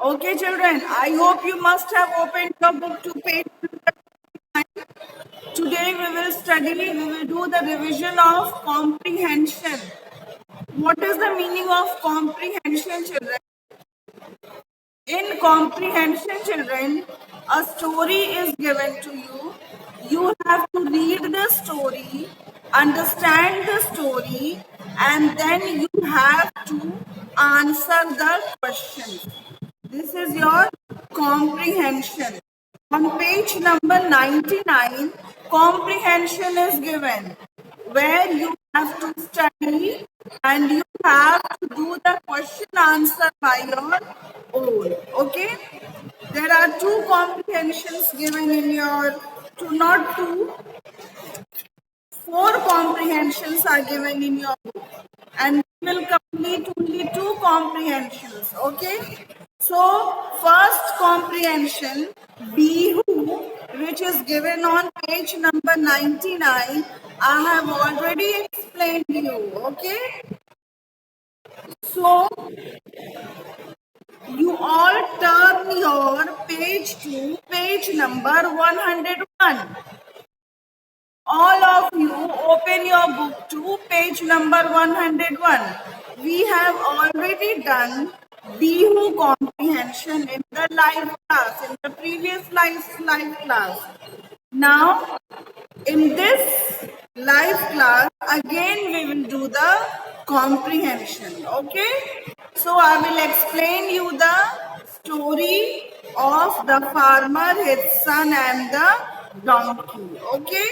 Okay, children, I hope you must have opened your book to page 9. Today we will do the revision of comprehension. What is the meaning of comprehension, children? In comprehension, children, a story is given to you. You have to read the story, understand the story, and then you have to answer the questions. This is your comprehension. On page number 99, comprehension is given where you have to study and you have to do the question answer by your own. Okay? There are two comprehensions given in your, not two, four comprehensions are given in your book and we will complete only two comprehensions. Okay? So, first comprehension, be who, which is given on page number 99, I have already explained to you. Okay? So, you all turn your page to page number 101. All of you open your book to page number 101. We have already done Bihu comprehension in the live class, in the previous live class. Now, in this live class, again we will do the comprehension. Okay? So, I will explain you the story of the farmer, his son and the donkey. Okay?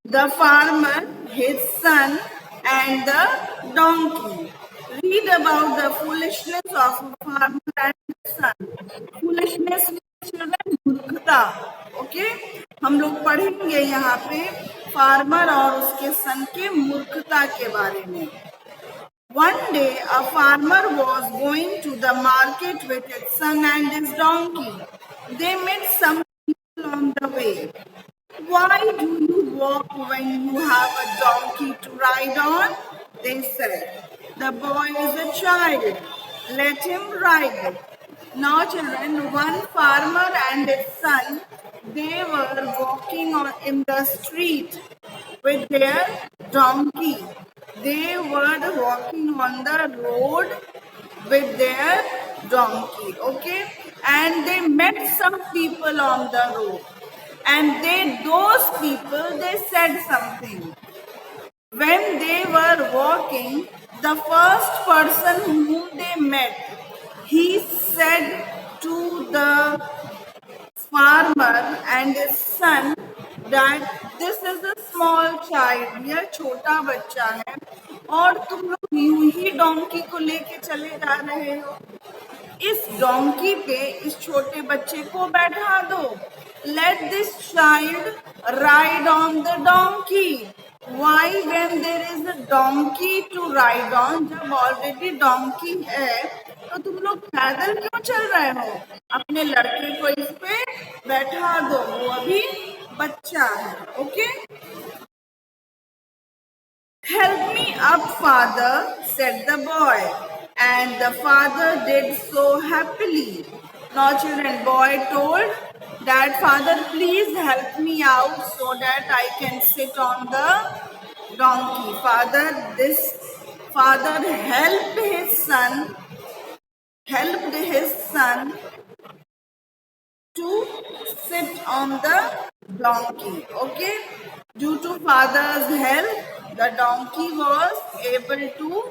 The farmer, his son, and the donkey. Read about the foolishness of a farmer and his son. Foolishness children, मूर्खता. Okay? हम लोग पढ़ेंगे यहाँ पे farmer और उसके सन के मूर्खता के बारे में. One day, a farmer was going to the market with his son and his donkey. They met some people on the way. Why do you walk when you have a donkey to ride on? They said. The boy is a child. Let him ride. Now, children, one farmer and his son, they were walking in the street with their donkey. They were walking on the road with their donkey, okay? And they met some people on the road. And those people, they said something. When they were walking, the first person whom they met, he said to the farmer and his son that this is a small child, यह छोटा बच्चा है और तुम लोग यूं ही donkey को लेके चले जा रहे हो. इस डोंकी पे इस छोटे बच्चे को बैठा दो. Let this child ride on the donkey. Why when there is a donkey to ride on? जब already donkey है तो तुम लोग पैदल क्यों चल रहे हो? अपने लड़के को इस पे बैठा दो, वो अभी बच्चा है. Okay? Help me up, father, said the boy. And the father did so happily. Now, children, boy told that, father, please help me out so that I can sit on the donkey. Father helped his son to sit on the donkey. Okay? Due to father's help, the donkey was able to,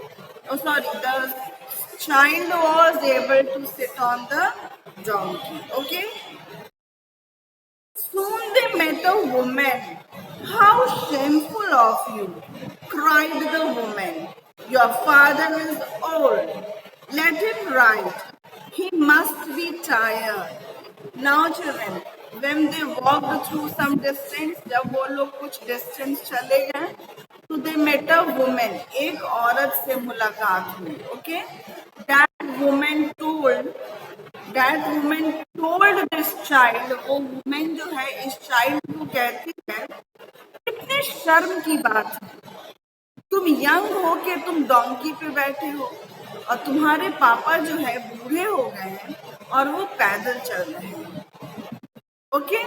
the child was able to sit on the donkey. Okay? Soon they met a woman. How shameful of you, cried the woman. Your father is old. Let him ride. He must be tired. Now, children, when they walked through some distance, जब वो लोग कुछ distance चले गए, तो they met a woman. एक औरत से मुलाकात हुई. Okay? That woman told this child, वो woman जो है इस child को कहती है, कितने शर्म की बात है. तुम यंग हो के तुम डोंकी पे बैठे हो. और तुम्हारे पापा जो है बूढ़े हो गए हैं और वो पैदल चल रहे हैं. Okay,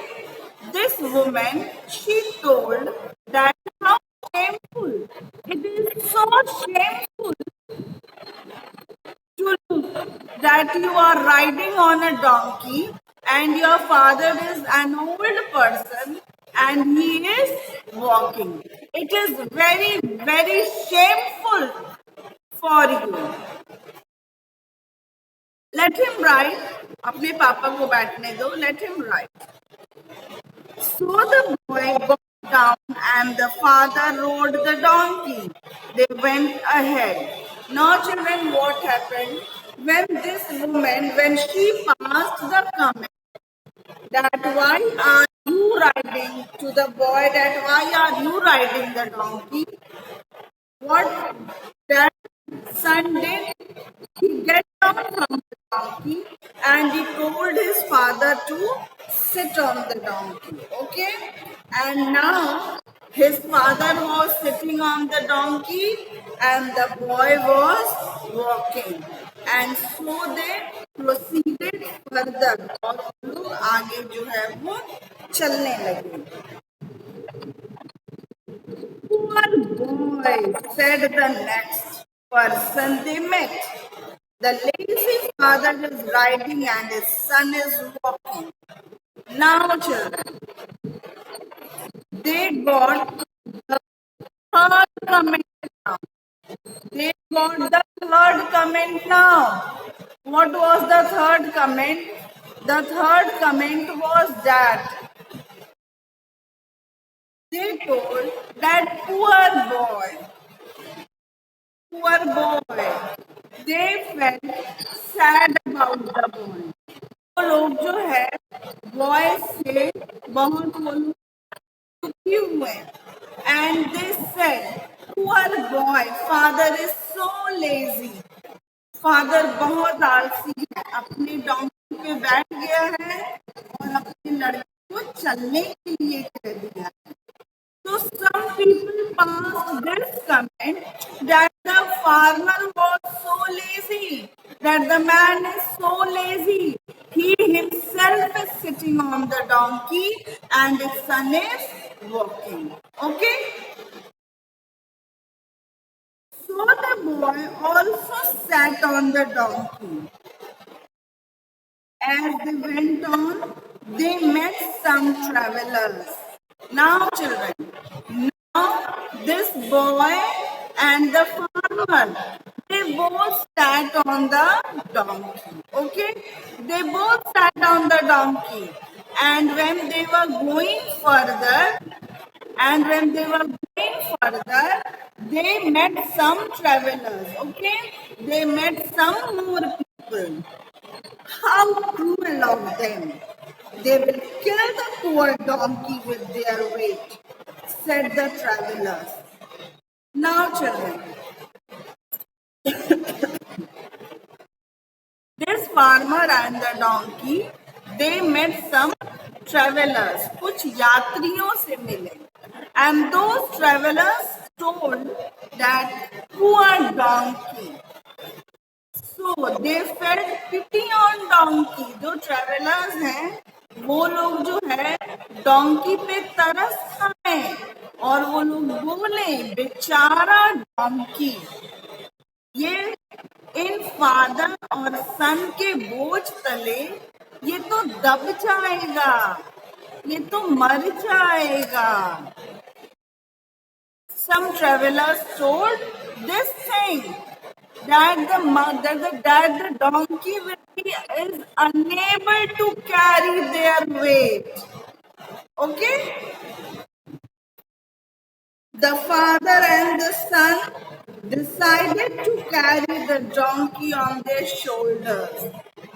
this woman, she told that how shameful. It is so shameful to look that you are riding on a donkey and your father is an old person and he is walking. It is very, very shameful for you. Let him ride. अपने पापा को बैठने दो. Let him ride. So the boy got down and the father rode the donkey. They went ahead. Now children, what happened? When this woman, when she passed the comment that why are you riding to the boy, that why are you riding the donkey? What that son did, he get down from the donkey and he told his father to sit on the donkey. Okay? And now his father was sitting on the donkey and the boy was walking. And so they proceeded further. और लोग आगे जो है वो चलने लगे. Poor boy, said the next person they met. The lazy father is riding and his son is walking. Now, children, they got the third comment now. They got the third comment now. What was the third comment? The third comment was that they told that poor boy, they felt sad about the boy. वो लोग जो है boy से बहुत वो लोग दुखी हुए. And they said, poor boy, father is so lazy. Father बहुत आलसी है, अपने डोंकी पे बैठ गया है और अपने लड़के को चलने के लिए कह दिया है. So some people passed this comment that the farmer was so lazy, that the man is so lazy. He himself is sitting on the donkey and his son is walking. Okay? So the boy also sat on the donkey. As they went on, they met some travelers. Now, children, this boy and the farmer, they both sat on the donkey. Okay? They both sat on the donkey. And when they were going further, they met some travelers. Okay? They met some more people. How cruel of them! They will kill the poor donkey with their weight, said the travelers. Now, children, this farmer and the donkey, they met some travelers. कुछ यात्रियों से मिले. And those travelers told that poor donkey. So they felt pity on donkey. जो travelers हैं, वो लोग जो है डोंकी पे तरस खाए और वो लोग बोले बेचारा डोंकी, ये इन फादर और सन के बोझ तले ये तो दब जाएगा, ये तो मर जाएगा. Some travelers told this thing that the donkey is unable to carry their weight. Okay? The father and the son decided to carry the donkey on their shoulders.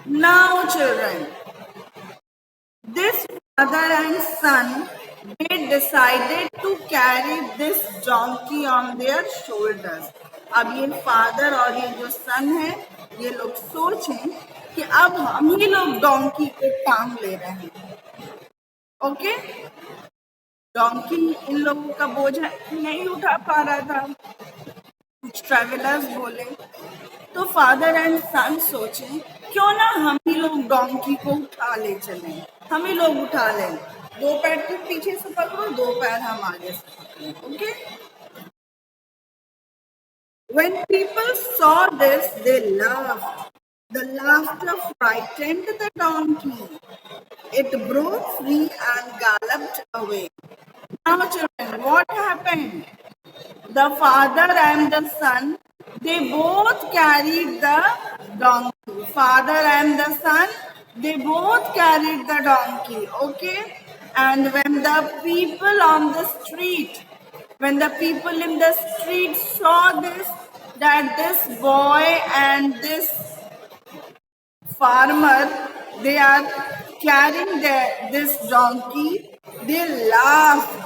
Now, children, this father and son, they decided to carry this donkey on their shoulders. अब ये father और ये जो सन है, ये लोग सोचें कि अब हम ही लोग डोंकी को टांग ले रहे हैं. ओके? डोंकी इन लोगों का बोझ नहीं उठा पा रहा था. कुछ ट्रैवलर्स बोले. तो तो फादर एंड सन सोचे क्यों ना हम ही लोग डोंकी को उठा ले चलें, हम ही लोग उठा लें। 2 पैर तुम पीछे से पकड़ो, 2 पैर हम आगे से पकड़ो। Okay. When people saw this, they laughed. The laughter frightened the donkey. It broke free and galloped away. Now, children, what happened? The father and the son, they both carried the donkey. Father and the son, they both carried the donkey. Okay? And when the people in the street saw this, that this boy and this farmer, they are carrying this donkey, they laughed.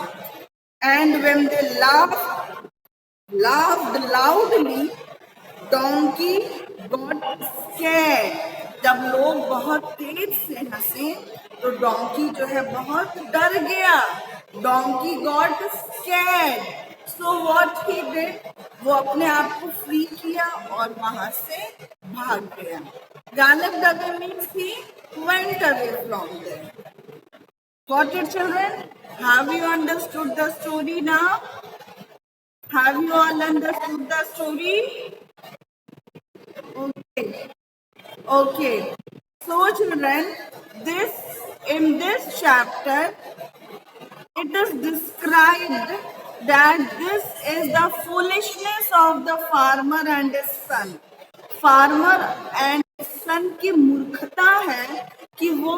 And when they laughed loudly, donkey got scared. जब लोग बहुत तेज से हंसे तो donkey जो है बहुत डर गया। Donkey got scared, so what he did, वो अपने आप को फ्री किया और वहां से भाग गया। Galloped away means he went away from there. Got it, children? Have you understood the story now? Have you all understood the story? Okay. Okay. So, children, in this chapter, it is described that this is the foolishness of the farmer and his son. Farmer and son की मूर्खता है कि वो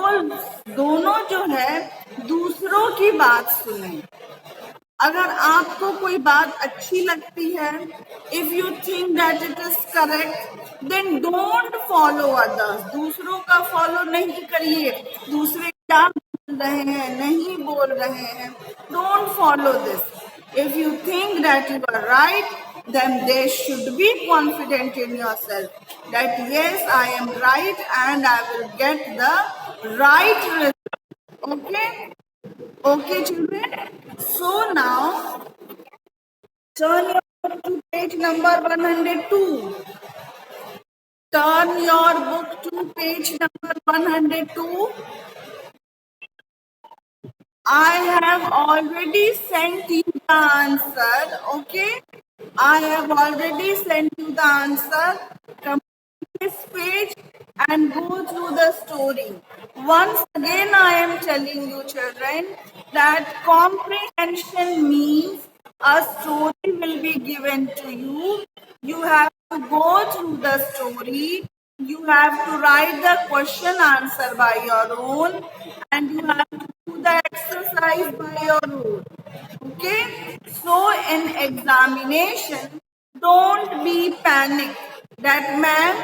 दोनों जो है दूसरों की बात सुने। अगर आपको कोई बात अच्छी लगती है, if you think that it is correct, then don't follow others. दूसरों का फॉलो नहीं करिए। दूसरे क्या बोल रहे हैं, नहीं बोल रहे हैं, don't follow this. If you think that you are right, then they should be confident in yourself that yes, I am right and I will get the right result. Okay? Okay, children? So now, turn your book to page number 102. Turn your book to page number 102. I have already sent you the answer. Okay? I have already sent you the answer. Complete this page and go through the story. Once again, I am telling you, children, that comprehension means a story will be given to you. You have to go through the story. You have to write the question answer by your own, and you have to do the exercise by your own. Okay? So in examination, don't be panicked that ma'am,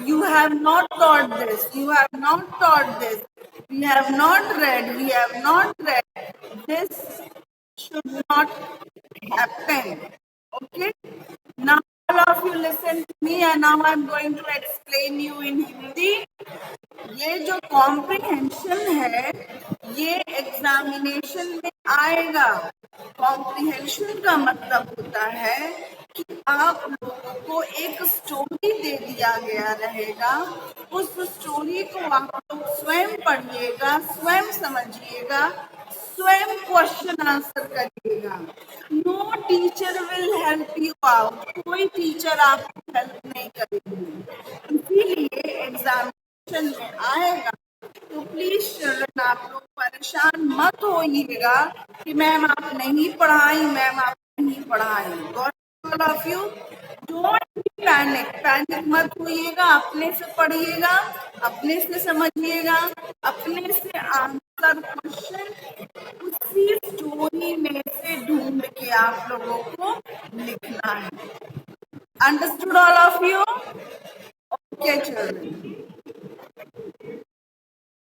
you have not taught this, you have not taught this, we have not read, we have not read. This should not happen. Okay? Now all of you listen to me and now I am going to explain you in Hindi. ये जो comprehension है ये examination में आएगा। Comprehension का मतलब होता है कि आप लोगों को एक स्टोरी दे दिया गया रहेगा, उस स्टोरी को आप लोग स्वयं पढ़िएगा, स्वयं समझिएगा, स्वयं क्वेश्चन आंसर करिएगा। No teacher will help you out, कोई टीचर आपको हेल्प नहीं करेगी। इसीलिए एग्जामिनेशन में आएगा तो प्लीज चिल्ड्रन आप लोग परेशान मत होइएगा कि मैम आप नहीं पढ़ाई, मैम आप नहीं पढ़ाई। Got all of you, don't be panic, panic मत होइएगा। अपने से पढ़िएगा, अपने से समझिएगा, अपने से आंसर क्वेश्चन उसी स्टोरी में से ढूंढ के आप लोगों को लिखना है। Understood all of you? Okay, children.